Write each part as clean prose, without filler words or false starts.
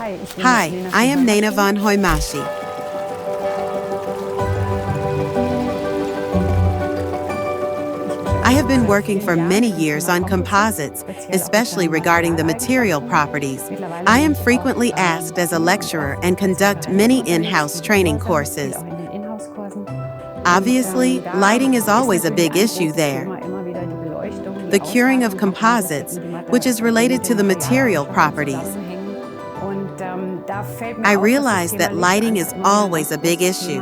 Hi, I am Annette von Haymasy. I have been working for many years on composites, especially regarding the material properties. I am frequently asked as a lecturer and conduct many in-house training courses. Obviously, lighting is always a big issue there. The curing of composites, which is related to the material properties. I realize that lighting is always a big issue.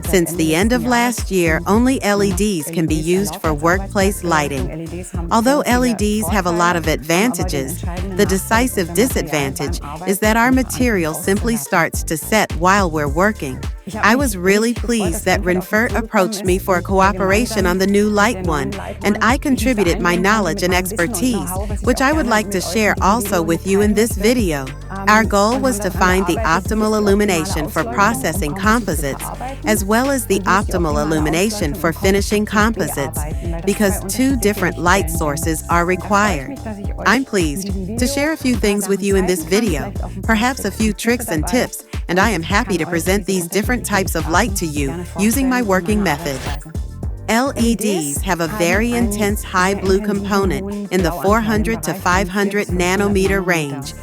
Since the end of last year, only LEDs can be used for workplace lighting. Although LEDs have a lot of advantages, the decisive disadvantage is that our material simply starts to set while we're working. I was really pleased that Renfert approached me for cooperation on the new light one, and I contributed my knowledge and expertise, which I would like to share also with you in this video. Our goal was to find the optimal illumination for processing composites, as well as the optimal illumination for finishing composites, because two different light sources are required. I'm pleased to share a few things with you in this video, perhaps a few tricks and tips, and I am happy to present these different types of light to you using my working method. LEDs have a very intense high blue component in the 400 to 500 nanometer range.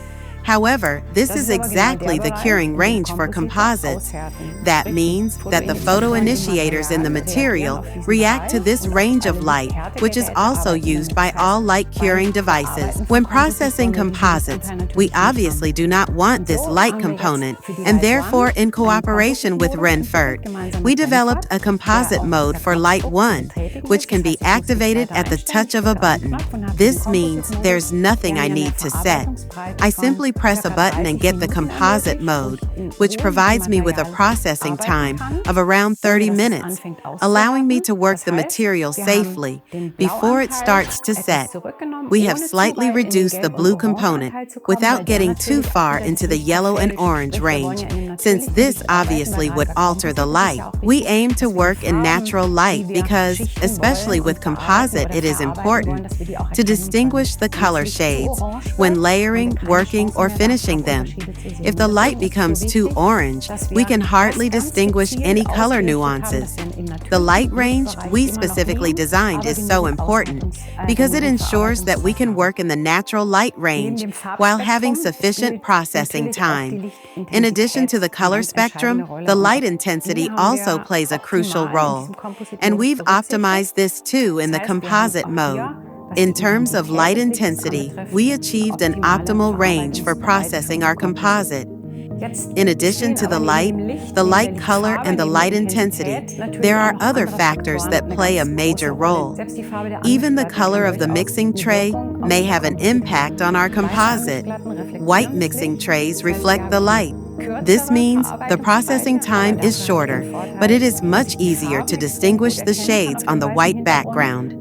However, this is exactly the curing range for composites. That means that the photoinitiators in the material react to this range of light, which is also used by all light curing devices. When processing composites, we obviously do not want this light component, and therefore, in cooperation with Renfert, we developed a composite mode for Light 1, which can be activated at the touch of a button. This means there's nothing I need to set. I simply press a button and get the composite mode, which provides me with a processing time of around 30 minutes, allowing me to work the material safely before it starts to set. We have slightly reduced the blue component without getting too far into the yellow and orange range, since this obviously would alter the light. We aim to work in natural light because, especially with composite, it is important to distinguish the color shades when layering, working, or finishing them. If the light becomes too orange, we can hardly distinguish any color nuances. The light range we specifically designed is so important because it ensures that we can work in the natural light range while having sufficient processing time. In addition to the color spectrum, the light intensity also plays a crucial role, and we've optimized this too in the composite mode. In terms of light intensity, we achieved an optimal range for processing our composite. In addition to the light color, and the light intensity, there are other factors that play a major role. Even the color of the mixing tray may have an impact on our composite. White mixing trays reflect the light. This means the processing time is shorter, but it is much easier to distinguish the shades on the white background.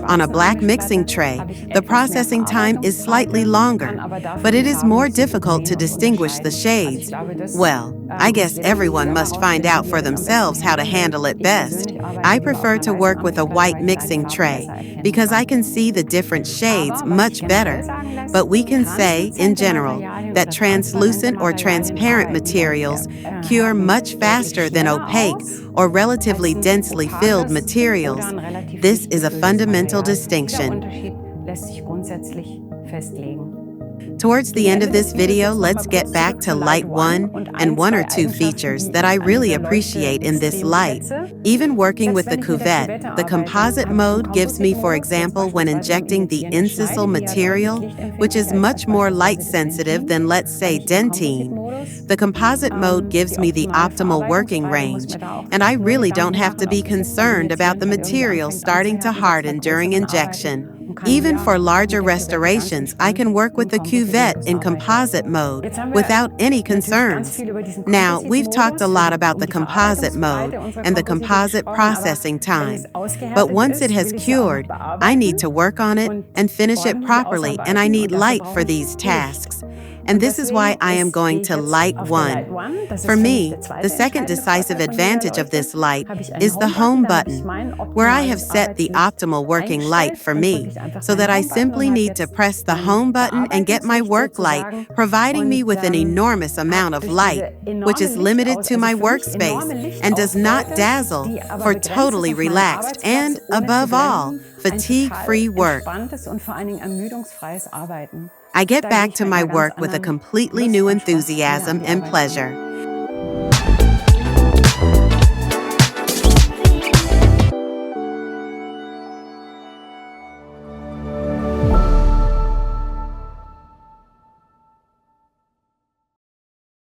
On a black mixing tray, the processing time is slightly longer, but it is more difficult to distinguish the shades. Well, I guess everyone must find out for themselves how to handle it best. I prefer to work with a white mixing tray because I can see the different shades much better. But we can say, in general, that translucent or transparent materials cure much faster than opaque or relatively densely filled materials. This is a fundamental distinction. Towards the end of this video, let's get back to Light 1 and one or two features that I really appreciate in this light. Even working with the cuvette, the composite mode gives me, for example, when injecting the incisal material, which is much more light sensitive than, let's say, dentine. The composite mode gives me the optimal working range, and I really don't have to be concerned about the material starting to harden during injection. Even for larger restorations, I can work with the cuvette in composite mode without any concerns. Now, we've talked a lot about the composite mode and the composite processing time, but once it has cured, I need to work on it and finish it properly, and I need light for these tasks. And this is why I am going to light 1. For me, the second decisive advantage of this light is the home button, where I have set the optimal working light for me, so that I simply need to press the home button and get my work light, providing me with an enormous amount of light, which is limited to my workspace and does not dazzle, for totally relaxed and, above all, fatigue-free work. I get back to my work with a completely new enthusiasm and pleasure.